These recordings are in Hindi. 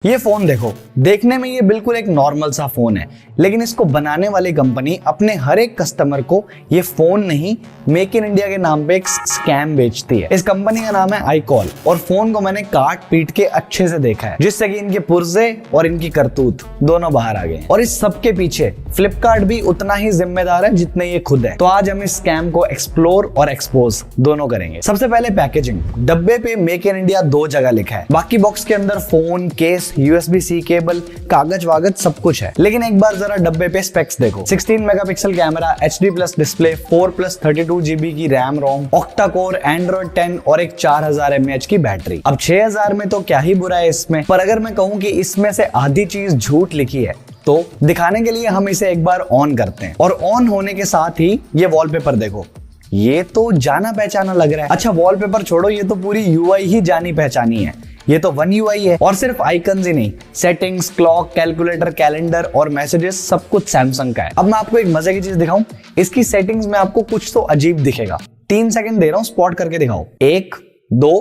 ये फोन देखो, देखने में ये बिल्कुल एक नॉर्मल सा फोन है, लेकिन इसको बनाने वाली कंपनी अपने हर एक कस्टमर को ये फोन नहीं, मेक इन इंडिया के नाम पे एक स्कैम बेचती है। इस कंपनी का नाम है iCall और फोन को मैंने काट पीट के अच्छे से देखा है, जिससे कि इनके पुर्जे और इनकी करतूत दोनों बाहर आ गए। और इस सब के पीछे फ्लिपकार्ट भी उतना ही जिम्मेदार है जितने ये खुद है। तो आज हम इस स्कैम को एक्सप्लोर और एक्सपोज दोनों करेंगे। सबसे पहले पैकेजिंग। डब्बे पे मेक इन इंडिया 2 जगह लिखा है, बाकी बॉक्स के अंदर फोन, केस, USB-C केबल, कागज वागज सब कुछ है। लेकिन एक बार जरा डब्बे पे स्पेक्स देखो। 16 megapixel camera, HD+ display, 4+32 GB की RAM ROM, octa core, Android 10 और एक 4000 mAh की बैटरी। अब 6000 में तो क्या ही बुरा है इसमें, पर अगर मैं कहूं कि इसमें से आधी चीज झूठ लिखी है तो दिखाने के लिए हम इसे एक बार ऑन करते हैं। और ऑन होने के साथ ही ये वॉलपेपर देखो, ये तो जाना पहचाना लग रहा है। अच्छा वॉलपेपर छोड़ो, ये तो पूरी UI ही जानी पहचानी है। ये तो One UI है और सिर्फ आइकन्स ही नहीं, सेटिंग्स, क्लॉक, कैलकुलेटर, कैलेंडर और मैसेजेस सब कुछ सैमसंग का है। अब मैं आपको एक मजे की चीज दिखाऊं, इसकी सेटिंग्स में आपको कुछ तो अजीब दिखेगा। 3 सेकंड दे रहा हूं, स्पॉट करके दिखाओ। 1 2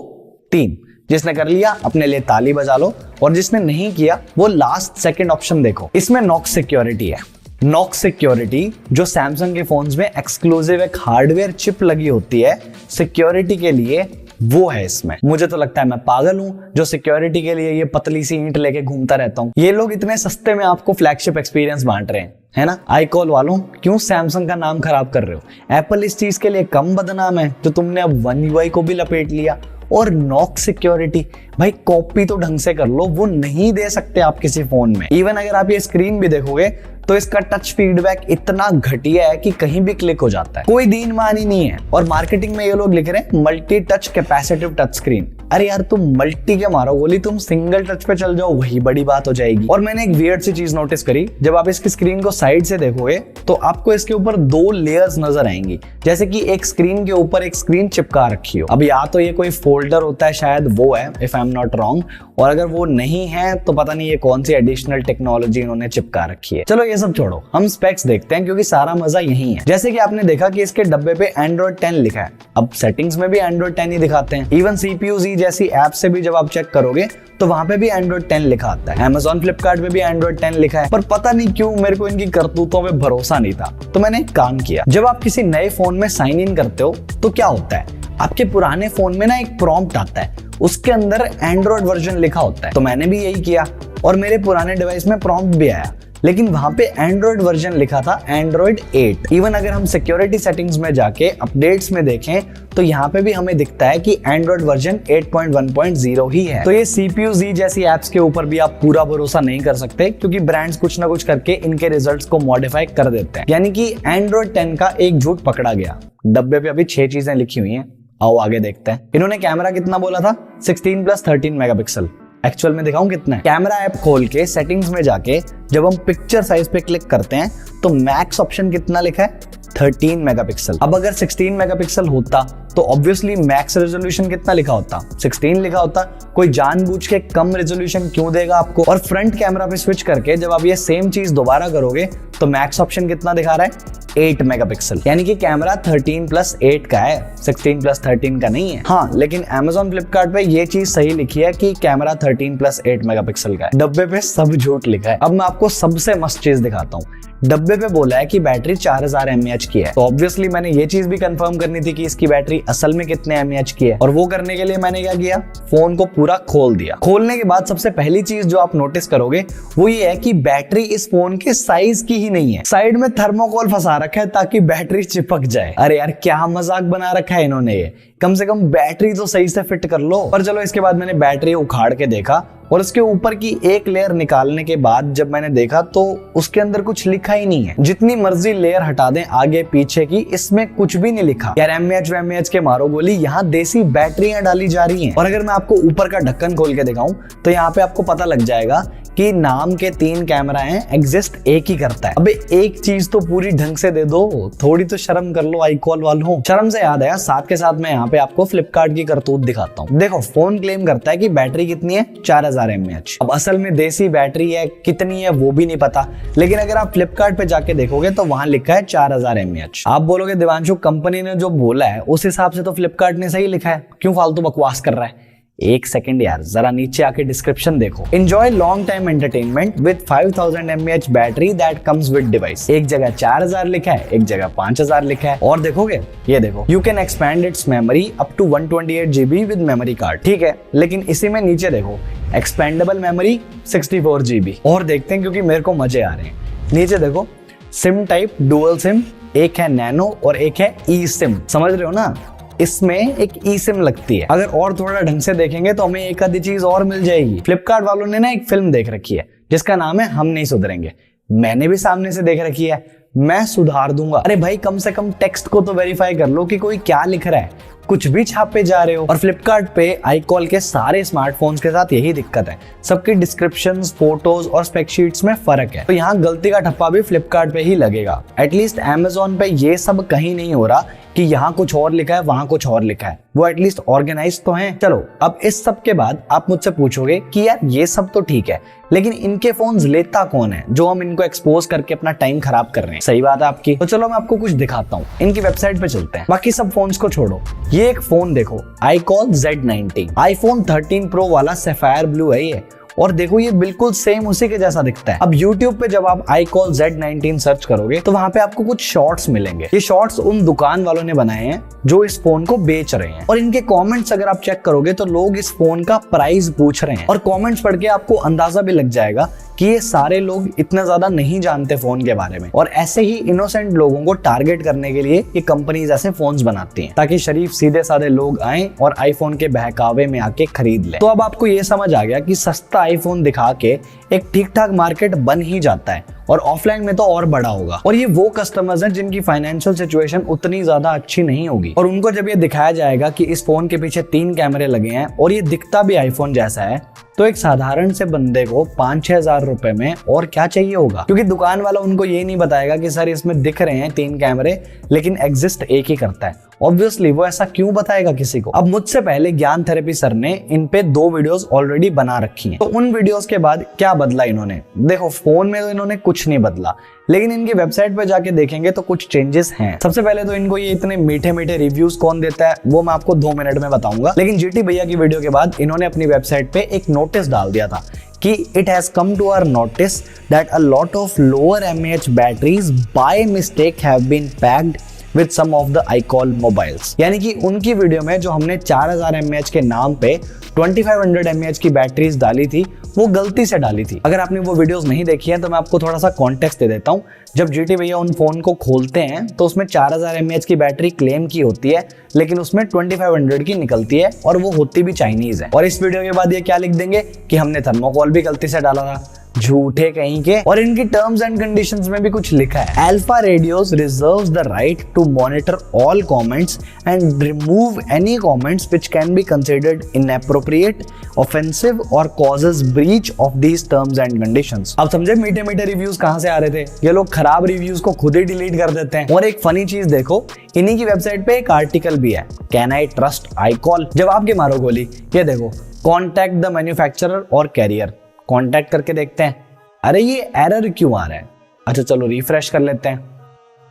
3। जिसने कर लिया अपने लिए ताली बजा लो, और जिसने नहीं किया वो लास्ट सेकंड ऑप्शन देखो। इसमें नॉक्स सिक्योरिटी है। नॉक्स सिक्योरिटी जो सैमसंग के फोन्स में एक्सक्लूसिव एक हार्डवेयर चिप लगी होती है सिक्योरिटी के लिए, वो है इसमें। मुझे तो लगता है मैं पागल हूं जो सिक्योरिटी के लिए ये पतली सी ईंट लेके घूमता रहता हूं। ये लोग इतने सस्ते में आपको फ्लैगशिप एक्सपीरियंस बांट रहे हैं, है ना। iCall वालों, क्यों सैमसंग का नाम खराब कर रहे हो। एप्पल इस चीज के लिए कम बदनाम है जो तुमने अब One UI को भी लपेट लिया। और नॉक्स सिक्योरिटी, भाई कॉपी तो ढंग से कर लो, वो नहीं दे सकते आप किसी फोन में। इवन अगर आप ये स्क्रीन भी देखोगे तो इसका टच फीडबैक इतना घटिया है कि कहीं भी क्लिक हो जाता है, कोई दीन मानी नहीं है। और मार्केटिंग में ये लोग लिख रहे हैं multi touch capacitive touch screen. अरे यार तुम मल्टी के मारो गोली, तुम सिंगल टच पे चल जाओ, वही बड़ी बात हो जाएगी। और मैंने एक वियर्ड सी चीज नोटिस करी, जब आप इसकी स्क्रीन को साइड से देखोगे तो आपको इसके ऊपर 2 लेयर्स नजर आएंगी, जैसे कि एक स्क्रीन के ऊपर एक स्क्रीन चिपका रखी हो। अब या तो ये कोई फोल्डर होता है, शायद वो है, if I am not wrong. और अगर वो नहीं है तो पता नहीं ये कौन सी एडिशनल टेक्नोलॉजी इन्होंने चिपका रखी है। चलो ये सब छोड़ो, हम स्पेक्स देखते हैं क्योंकि सारा मजा यही है। जैसे कि आपने देखा कि इसके डब्बे पे एंड्रॉइड 10 लिखा है, अब सेटिंग्स में भी एंड्रॉइड 10 ही दिखाते हैं। इवन CPU-Z जैसी ऐप से भी जब आप चेक करोगे तो वहां पे भी एंड्रॉइड 10 लिखा आता है। Amazon, फ्लिपकार्ट पे भी एंड्रॉइड 10 लिखा है, पर पता नहीं क्यों मेरे को इनकी करतूतों में भरोसा नहीं था। तो मैंने एक काम किया, जब आप किसी नए फोन में साइन इन करते हो तो क्या होता है, आपके पुराने फोन में ना एक प्रॉम्प्ट आता है, उसके अंदर एंड्रॉइड वर्जन लिखा होता है। तो मैंने भी यही किया और मेरे पुराने डिवाइस में प्रॉम्प्ट भी आया, लेकिन वहां पे एंड्रॉइड वर्जन लिखा था एंड्रॉइड 8। इवन अगर हम सिक्योरिटी सेटिंग्स में जाके अपडेट्स में देखें तो यहाँ पे भी हमें दिखता है कि एंड्रॉइड वर्जन 8.1.0 ही है। तो ये CPU-Z जैसी एप्स के ऊपर भी आप पूरा भरोसा नहीं कर सकते, क्योंकि ब्रांड्स कुछ ना कुछ करके इनके रिजल्ट्स को मॉडिफाई कर देते हैं। यानी कि एंड्रॉइड 10 का एक झूठ पकड़ा गया। डब्बे पे अभी 6 चीजें लिखी हुई हैं, आओ आगे देखते हैं। इन्होंने कैमरा कितना बोला था, 16+13 मेगापिक्सल। एक्चुअल में दिखाऊं कितना है। कैमरा ऐप खोल के सेटिंग्स में जाके जब हम पिक्चर साइज पे क्लिक करते हैं तो मैक्स ऑप्शन कितना लिखा है, 13 मेगापिक्सल। अब अगर 16 मेगापिक्सल होता तो ऑब्वियसली मैक्स रेजोल्यूशन कितना लिखा होता, 16 लिखा होता। कोई जानबूझ के कम रेजोल्यूशन क्यों देगा आपको। और फ्रंट कैमरा पे स्विच करके जब आप ये सेम चीज दोबारा करोगे तो मैक्स ऑप्शन कितना दिखा रहा है, 8 मेगापिक्सल। यानी कि कैमरा 13+8 का है, 16+13 का नहीं है। हाँ, लेकिन Amazon, फ्लिपकार्ट पे ये चीज सही लिखी है कि कैमरा 13+8 मेगापिक्सल का है। डब्बे पे सब झूठ लिखा है। अब मैं आपको सबसे मस्त चीज दिखाता हूँ। डब्बे पे बोला है कि बैटरी 4000 mAh की है, तो ऑब्वियसली मैंने ये चीज भी कंफर्म करनी थी कि इसकी बैटरी असल में कितने mAh की है। और वो करने के लिए मैंने क्या किया, फोन को पूरा खोल दिया। खोलने के बाद सबसे पहली चीज जो आप नोटिस करोगे वो ये है कि बैटरी इस फोन के साइज की ही नहीं है। साइड में थर्मोकोल फंसा रखा है ताकि बैटरी चिपक जाए। अरे यार क्या मजाक बना रखा है इन्होंने, ये कम से कम बैटरी तो सही से फिट कर लो। पर चलो, इसके बाद मैंने बैटरी उखाड़ के देखा और उसके ऊपर की एक लेयर निकालने के बाद जब मैंने देखा तो उसके अंदर कुछ लिखा ही नहीं है। जितनी मर्जी लेयर हटा दें आगे पीछे की, इसमें कुछ भी नहीं लिखा। यार mAh के मारो गोली, यहाँ देसी बैटरियां डाली जा रही हैं। और अगर मैं आपको ऊपर का ढक्कन खोल के दिखाऊं तो यहाँ पे आपको पता लग जाएगा कि नाम के 3 कैमरा हैं, एग्जिस्ट एक ही करता है। अबे एक चीज तो पूरी ढंग से दे दो, थोड़ी तो शर्म कर लो iCall वालों। शर्म से याद आया, साथ के साथ मैं यहाँ पे आपको फ्लिपकार्ट की करतूत दिखाता हूँ। देखो, फोन क्लेम करता है कि बैटरी कितनी है, 4000 mAh। अब असल में देसी बैटरी है, कितनी है वो भी नहीं पता, लेकिन अगर आप फ्लिपकार्ट पे जाके देखोगे तो वहां लिखा है 4000 mAh। आप बोलोगे दिवांशु, कंपनी ने जो बोला है उस हिसाब से तो फ्लिपकार्ट ने सही लिखा है, क्यों फालतू बकवास कर रहा है। एक सेकंड यार, जरा नीचे आके डिस्क्रिप्शन देखो। Enjoy long time entertainment with 5000 mAh battery that comes with device। एक जगह 4000 लिखा है, एक जगह 5000 लिखा है। और देखोगे, ये देखो, you can expand its memory up to 128 GB with memory card। ठीक है, लेकिन इसी में नीचे देखो, expandable memory 64 GB। और देखते हैं, क्योंकि मेरे को मजे आ रहे हैं। नीचे देखो, सिम टाइप डुअल सिम, एक है नैनो और एक है ई सिम। समझ रहे हो ना, इसमें एक ई सिम लगती है। अगर और थोड़ा ढंग से देखेंगे तो हमें एक आधी चीज और मिल जाएगी। फ्लिपकार्ट वालों ने ना एक फिल्म देख रखी है जिसका नाम है हम नहीं सुधरेंगे। मैंने भी सामने से देख रखी है, मैं सुधार दूंगा। अरे भाई, कम से कम टेक्स्ट को तो वेरीफाई कर लो कि कोई क्या लिख रहा है, कुछ भी छापे जा रहे हो। और फ्लिपकार्ट पे iCall के सारे स्मार्टफोन्स के साथ यही दिक्कत है, सबकी डिस्क्रिप्शंस, फोटोज और स्पेक शीट्स में फर्क है। तो यहाँ गलती का ठप्पा भी फ्लिपकार्ट पे ही लगेगा। एटलीस्ट Amazon पे ये सब कहीं नहीं हो रहा कि यहाँ कुछ और लिखा है, वहां कुछ और लिखा है। वो एटलीस्ट ऑर्गेनाइज तो हैं। चलो, अब इस सब के बाद आप मुझसे पूछोगे कि यार ये सब तो ठीक है, लेकिन इनके फोन्स लेता कौन है जो हम इनको एक्सपोज करके अपना टाइम खराब कर रहे हैं। सही बात है आपकी। तो चलो मैं आपको कुछ दिखाता हूँ, इनकी वेबसाइट पे चलते हैं। बाकी सब फोन्स को छोड़ो, ये एक फोन देखो, iCall Z90 iPhone 13 Pro वाला सैफायर ब्लू है ये। और देखो, ये बिल्कुल सेम उसी के जैसा दिखता है। अब YouTube पे जब आप iCall Z19 सर्च करोगे तो वहां पे आपको कुछ शॉर्ट्स मिलेंगे। ये शॉर्ट्स उन दुकान वालों ने बनाए हैं जो इस फोन को बेच रहे हैं। और इनके कमेंट्स अगर आप चेक करोगे तो लोग इस फोन का प्राइस पूछ रहे हैं। और कमेंट्स पढ़ के आपको अंदाजा भी लग जाएगा कि ये सारे लोग इतना ज्यादा नहीं जानते फोन के बारे में। और ऐसे ही इनोसेंट लोगों को टारगेट करने के लिए ये कंपनीज ऐसे फोन्स बनाती हैं ताकि शरीफ सीधे साधे लोग आए और आईफोन के बहकावे में आके खरीद ले। तो अब आपको ये समझ आ गया कि सस्ता आईफोन दिखा के एक ठीक ठाक मार्केट बन ही जाता है, और ऑफलाइन में तो और बड़ा होगा। और ये वो कस्टमर्स हैं जिनकी फाइनेंशियल सिचुएशन उतनी ज्यादा अच्छी नहीं होगी, और उनको जब ये दिखाया जाएगा कि इस फोन के पीछे 3 कैमरे लगे हैं और ये दिखता भी आईफोन जैसा है, तो एक साधारण से बंदे को 5-6 हजार रुपए में और क्या चाहिए होगा। क्योंकि दुकान वाला उनको ये नहीं बताएगा कि सर इसमें दिख रहे हैं 3 कैमरे लेकिन एग्जिस्ट एक ही करता है। ऑब्वियसली वो ऐसा क्यों बताएगा किसी को। अब मुझसे पहले ज्ञान थेरेपी सर ने इन पे 2 वीडियोस ऑलरेडी बना रखी हैं। तो उन वीडियोस के बाद क्या बदला इन्होंने? देखो, फोन में तो इन्होंने कुछ नहीं बदला, लेकिन इनकी वेबसाइट पे जाके देखेंगे तो कुछ चेंजेस हैं। सबसे पहले तो इनको ये इतने मीठे मीठे रिव्यूज कौन देता है वो मैं आपको 2 मिनट में बताऊंगा। लेकिन जीटी भैया की वीडियो के बाद इन्होंने अपनी वेबसाइट पे एक नोटिस डाल दिया था कि it has come to our notice that a lot of lower mAh batteries by mistake have been packed with some of the iCall mobiles। यानी कि उनकी वीडियो में जो हमने 4000 mAh के नाम पे 2500 mAh की बैटरीज डाली थी, वो गलती से डाली थी। अगर आपने वो वीडियोस नहीं देखी है तो मैं आपको थोड़ा सा कॉन्टेक्स्ट दे देता हूँ। जब जीटी भैया उन फोन को खोलते हैं तो उसमें 4000 mAh की बैटरी क्लेम की होती है, लेकिन उसमें 2500 की निकलती है और वो होती भी चाइनीज है। और इस वीडियो के बाद ये क्या लिख देंगे कि हमने थर्मोकॉल भी गलती से डाला था। झूठे कहीं के। और इनकी टर्म्स एंड कंडीशंस में भी कुछ लिखा है, Alpha Radios reserves the right to monitor all comments and remove any comments which can be considered inappropriate, offensive और causes breach of these terms and conditions. अब समझे मीठे मीठे रिव्यूज कहां से आ रहे थे? ये लोग खराब रिव्यूज को खुद ही डिलीट कर देते हैं। और एक फनी चीज देखो, इन्हीं की वेबसाइट पे एक आर्टिकल भी है, कैन आई ट्रस्ट iCall? जवाब के मारो गोली। ये देखो, कॉन्टैक्ट द मैन्युफैक्चरर और कैरियर। कांटेक्ट करके देखते हैं। अरे ये एरर क्यों आ रहा है? अच्छा चलो रिफ्रेश कर लेते हैं।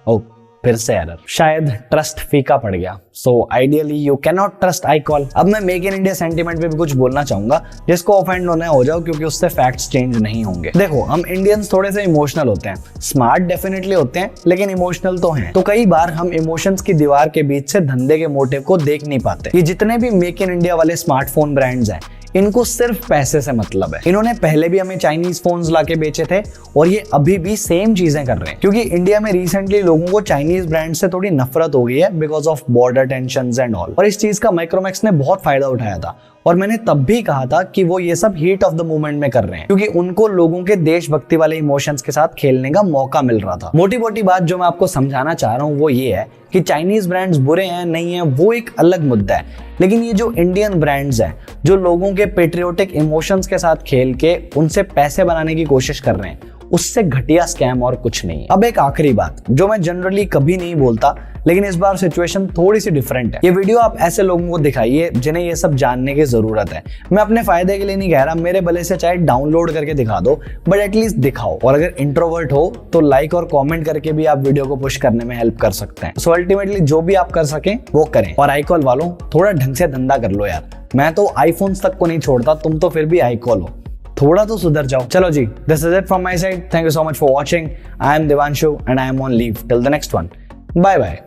ओ, फिर से एरर, शायद ट्रस्ट फीका पड़ गया। So ideally you can not trust iCall। अब मैं मेक इन इंडिया सेंटीमेंट पे भी कुछ बोलना चाहूंगा, जिसको ऑफेंड होना हो जाओ, क्योंकि उससे फैक्ट्स चेंज नहीं होंगे। देखो, हम इंडियंस थोड़े से इमोशनल होते हैं, स्मार्ट डेफिनेटली होते हैं, लेकिन इमोशनल तो हैं। तो कई बार हम इमोशंस की दीवार के बीच से धंधे के मोटिव को देख नहीं पाते। ये जितने भी मेक इन इंडिया वाले स्मार्टफोन ब्रांड्स हैं, इनको सिर्फ पैसे से मतलब है। इन्होंने पहले भी हमें चाइनीज फोन्स लाके बेचे थे और ये अभी भी सेम चीजें कर रहे हैं, क्योंकि इंडिया में रिसेंटली लोगों को चाइनीज ब्रांड से थोड़ी नफरत हो गई है because of border tensions and all. और इस चीज का माइक्रोमैक्स ने बहुत फायदा उठाया था, और मैंने तब भी कहा था कि वो ये सब हीट ऑफ द मोमेंट में कर रहे हैं, क्योंकि उनको लोगों के देशभक्ति वाले इमोशंस के साथ खेलने का मौका मिल रहा था। मोटी मोटी बात जो मैं आपको समझाना चाह रहा हूँ वो ये है कि चाइनीज ब्रांड्स बुरे हैं नहीं है वो एक अलग मुद्दा है, लेकिन ये जो इंडियन ब्रांड्स हैं जो लोगों के पेट्रियोटिक इमोशंस के साथ खेल के उनसे पैसे बनाने की कोशिश कर रहे हैं, उससे घटिया स्कैम और कुछ नहीं है। अब एक आखिरी बात जो मैं जनरली कभी नहीं बोलता, लेकिन इस बार सिचुएशन थोड़ी सी डिफरेंट है। ये वीडियो आप ऐसे लोगों को दिखाइए जिन्हें ये सब जानने की जरूरत है। मैं अपने फायदे के लिए नहीं कह रहा, मेरे भले से चाहे डाउनलोड करके दिखा दो, बट एटलीस्ट दिखाओ। और अगर इंट्रोवर्ट हो तो लाइक और कमेंट करके भी आप वीडियो को पुश करने में हेल्प कर सकते हैं। सो अल्टीमेटली जो भी आप कर सकें वो करें। और iCall वालों, थोड़ा ढंग से धंधा कर लो यार। मैं तो आईफोन्स तक को नहीं छोड़ता, तुम तो फिर भी iCall हो, थोड़ा तो सुधर जाओ। चलो जी, this is it from my side. Thank you so much for watching. I am Devanshu and I am on leave till the next one. Bye bye.